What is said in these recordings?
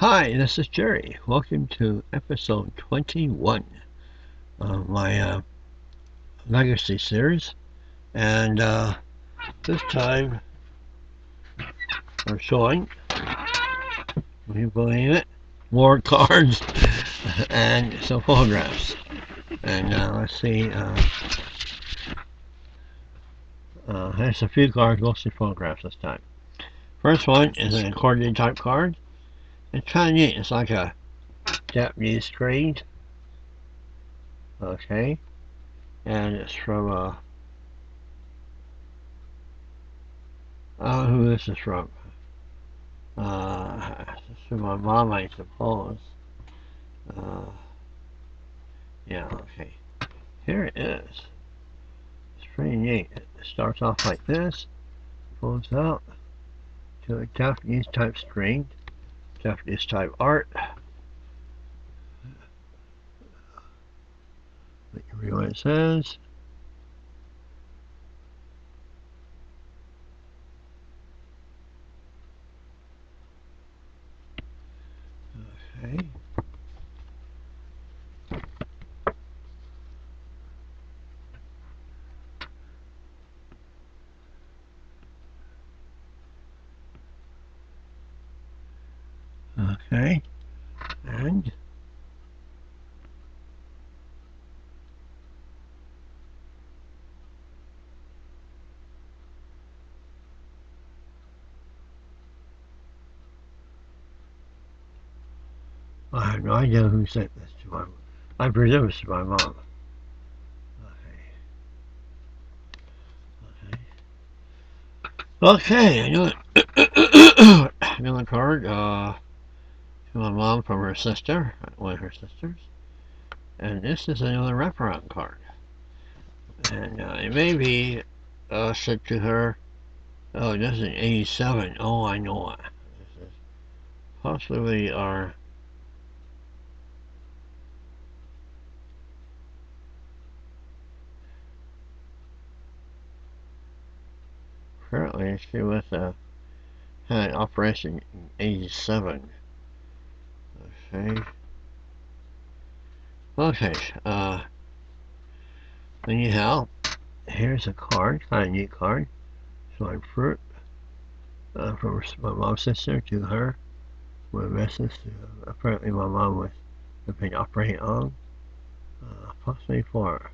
Hi, this is Jerry. Welcome to episode 21 of my Legacy series. And this time we're showing, will you believe it, more cards and some photographs. And let's see, there's a few cards, mostly photographs this time. First one is an accordion type card. It's kind of neat. It's like a Japanese string. Okay. And it's from I don't know who this is from. This is my mom, I suppose. Uh, yeah, okay. Here it is. It's pretty neat. It starts off like this, folds out to a Japanese type string, Japanese type art. Let me read what it says. Okay. Okay. And I have no idea who sent this to my mom. I presume it's to my mom. Okay, another card to my mom from her sister, one of her sisters. And this is another wraparound card. And it may be sent to her. Oh, this is 87. Oh, I know it. This is possibly our. Apparently, she was had an operation in 87. Okay. Okay. Anyhow, here's a card, kind of neat card. Swine fruit from my mom's sister to her. With a message to apparently my mom was been operating on, possibly for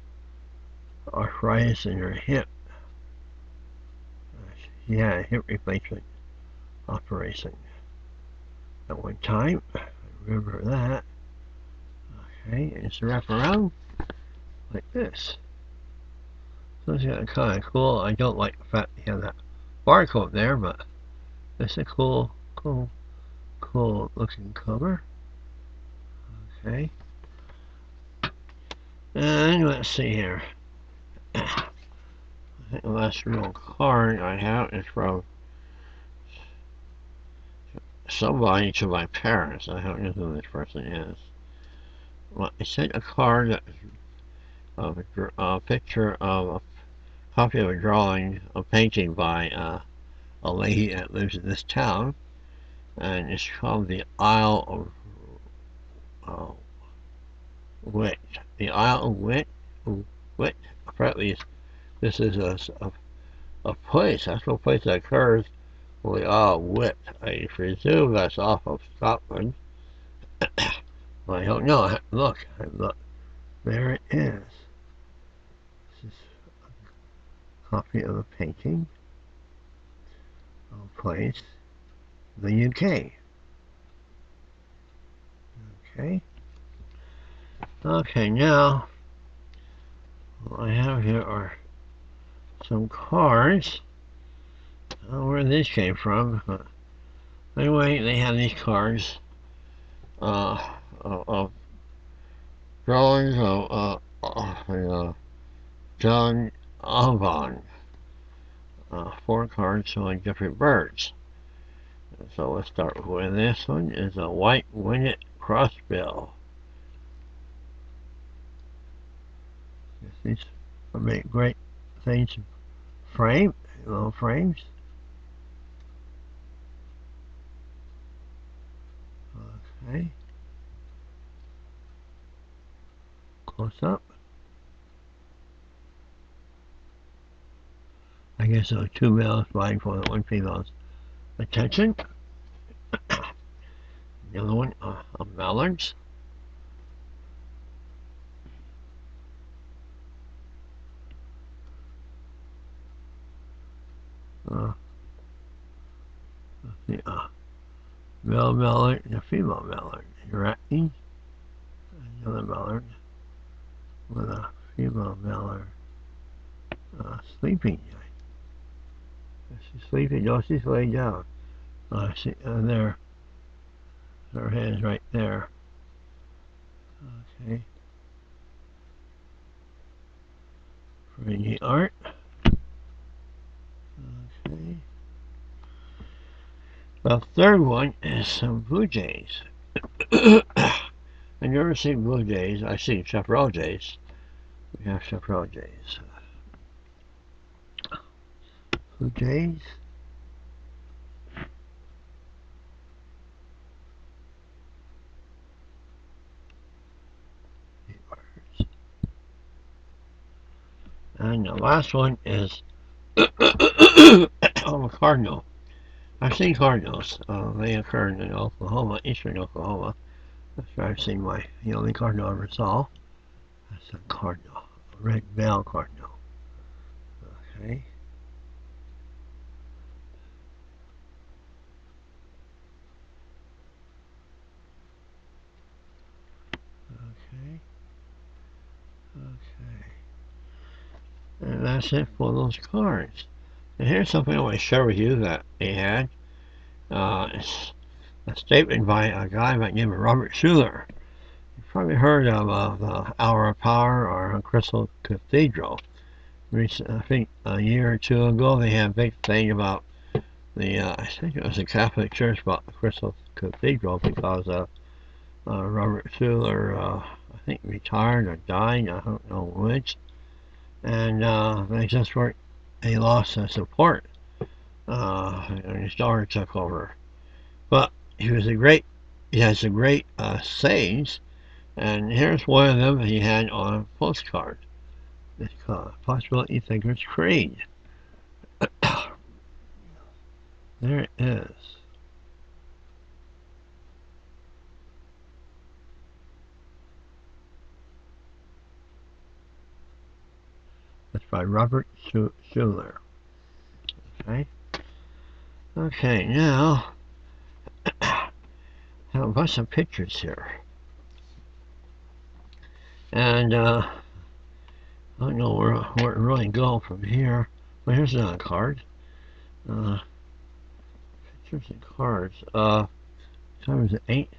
arthritis in her hip. She had a hip replacement operation at one time. I remember that. Okay, and it's wrapped around like this. So it's kind of cool. I don't like the fact they have that barcode there, but it's a cool looking cover. Okay. And let's see here. I think the last real card I have is from somebody to my parents. I don't know who this person is. Well, I sent a card of a picture of a copy of a drawing, a painting by a lady that lives in this town, and it's called the Isle of Wit. The Isle of Wit. Apparently, this is a place, actual place that occurs on the Isle of Wit. I presume that's off of Scotland. I don't know. Look. There it is. This is a copy of a painting of a place in the UK. Okay. Okay, now what I have here are some cards. I don't know where these came from, but anyway, they have these cards of drawings of John Audubon. 4 cards showing different birds. So let's start with this one. Is a white-winged crossbill. These make great things to frame, little frames. Okay. Close up. I guess there were two males vying for the one female's attention. The other one, mallards. The male mallard and a female mallard interacting. Another mallard with a female mallard sleeping. She's sleeping. No, she's laying down. There. Her hand's right there. Okay. Pretty art. Okay. The third one is some blue jays. I've never seen blue jays. I've seen chaparral jays. We have chaparral jays. Blue jays. And the last one is a cardinal. I've seen cardinals. They occur in Oklahoma, eastern Oklahoma. That's where I've seen the only cardinal I ever saw. That's a cardinal, a red bell cardinal. Okay. Okay. Okay. And that's it for those cards. And here's something I want to share with you that they had. It's a statement by a guy by the name of Robert Schuller. You've probably heard of the Hour of Power or Crystal Cathedral. I think a year or two ago they had a big thing about I think it was the Catholic Church about the Crystal Cathedral because Robert Schuller, I think retired or died, I don't know which, and they lost support, and his daughter took over. But he has some great sayings, and here's one of them he had on a postcard. It's called Possibility Thinker's Creed. There it is. That's by Robert Schuller. Okay. Okay, now I have a bunch of pictures here. And I don't know where to really go from here. But here's another card. Pictures and cards. Time is it 8?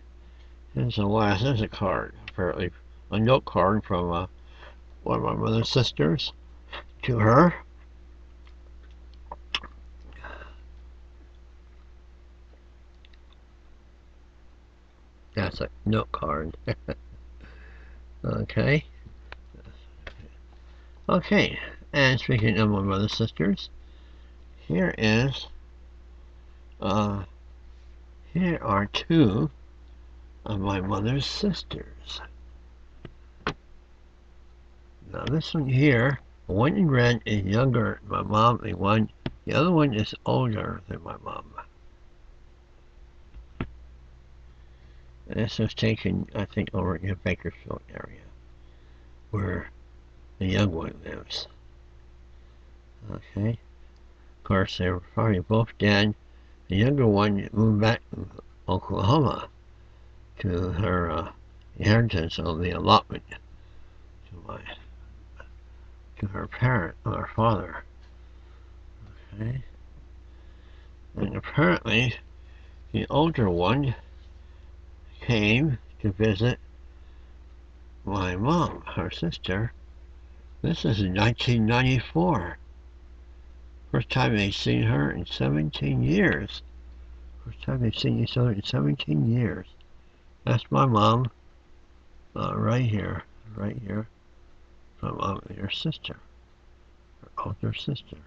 Here's the last. There's a card, apparently. A note card from one of my mother's sisters to her. That's a note card. Okay. Okay. And speaking of my mother's sisters, here are two of my mother's sisters. Now this one here, the one in red is younger than my mom, the other one is older than my mom. And this was taken, I think, over in the Bakersfield area, where the young one lives. Okay. Of course, they were probably both dead. The younger one moved back to Oklahoma to her inheritance of the allotment to her parent, her father. Okay. And apparently, the older one came to visit my mom, her sister. This is in 1994. First time they've seen her in 17 years. First time they've seen each other in 17 years. That's my mom, right here, from your sister, her older sister.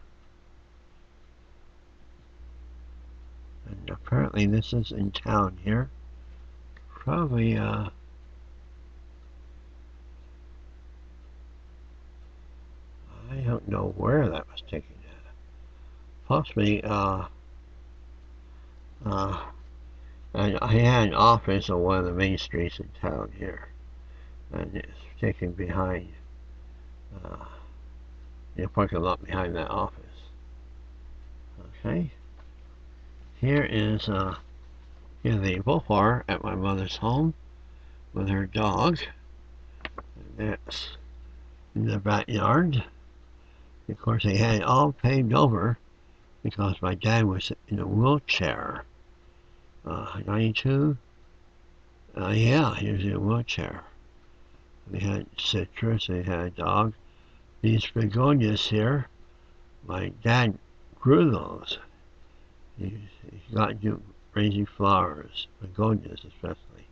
And apparently this is in town here. probably, I don't know where that was taken at. Possibly, and I had an office on one of the main streets in town here, and it's taken behind the parking lot behind that office. Okay, here is here they both are at my mother's home with her dog. And that's in the backyard. Of course, they had it all paved over because my dad was in a wheelchair. 92. Yeah, he was in a wheelchair. They had citrus, they had a dog. These begonias here, my dad grew those. He got into raising flowers, begonias especially.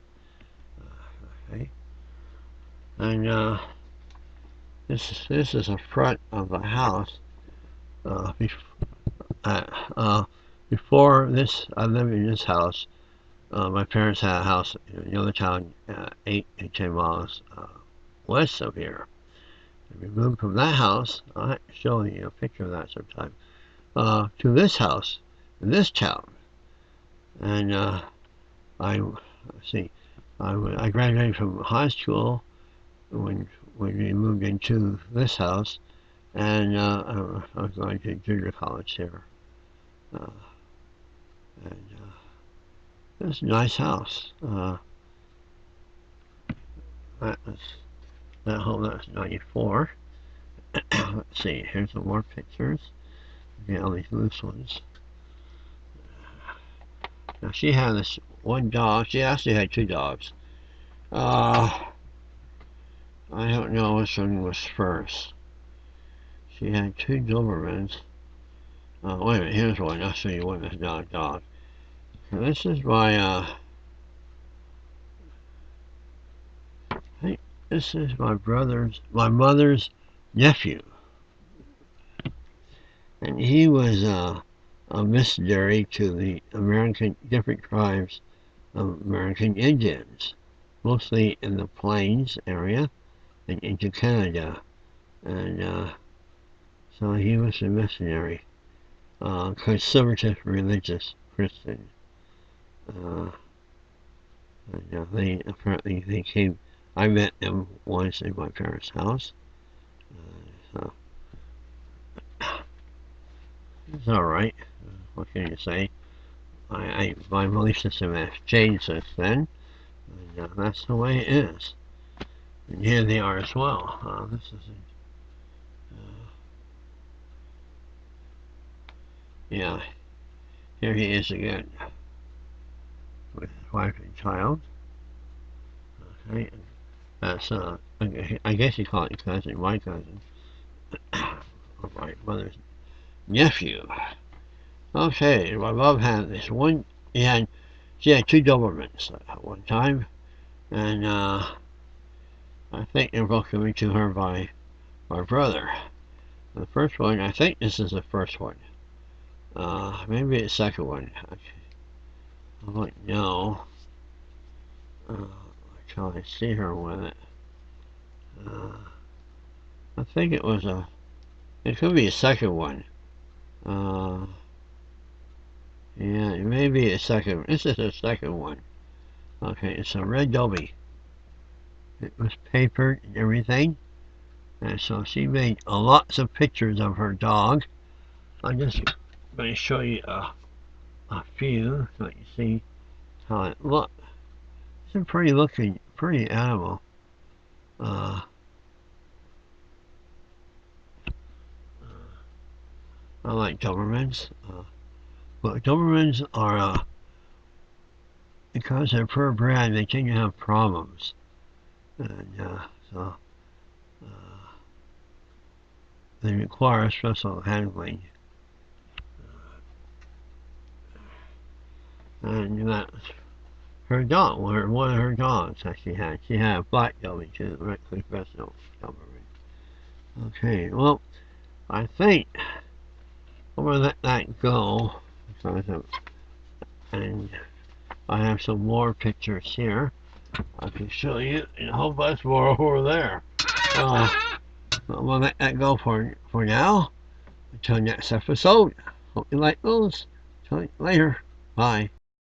Okay. And this is the front of the house. Before this, I lived in this house. My parents had a house in another town, 8 and 10 miles west of here. And we moved from that house. I'll show you a picture of that sometime. To this house in this town, and I graduated from high school when we moved into this house, and I was going to junior college here. It's a nice house. That home, that was 94. Let's see, here's some more pictures. Get all these loose ones. Now she had this one dog. She actually had two dogs. I don't know which one was first. She had two Dobermans. Wait a minute, here's one. I'll show you one that's not a dog. So this is my, this is my mother's nephew. And he was a missionary to the different tribes of American Indians, mostly in the Plains area and into Canada. And so he was a missionary, conservative religious Christian. They came. I met them once in my parents' house. So it's all right. What can you say? My belief system has changed since then, and that's the way it is. And here they are as well. This is yeah. Here he is again with his wife and child. Okay, that's I guess you call it cousin, my cousin, my mother's nephew. Okay, my mom had this one. She had two Dobermans at one time, and I think they were both given to her by my brother. The first one, I think this is the first one. Maybe the second one. I don't know. I can't see her with it. I think it was it could be a second one. Yeah, it may be a second. This is the second one. Okay, it's a red Dobie. It was papered and everything. And so she made lots of pictures of her dog. I'm just going to show you a few so you see how it looks. It's a pretty animal. I like Dobermans. But Dobermans are, because they're purebred, they tend to have problems. And so they require special handling. And that's her dog, one of her dogs that she had. She had a black Dobie too, right? Professional Doberman. Okay, well, I think I'm going to let that go. And I have some more pictures here. I can show you a whole bunch more over there. We'll let that go for now. Until next episode. Hope you like those. Till later. Bye.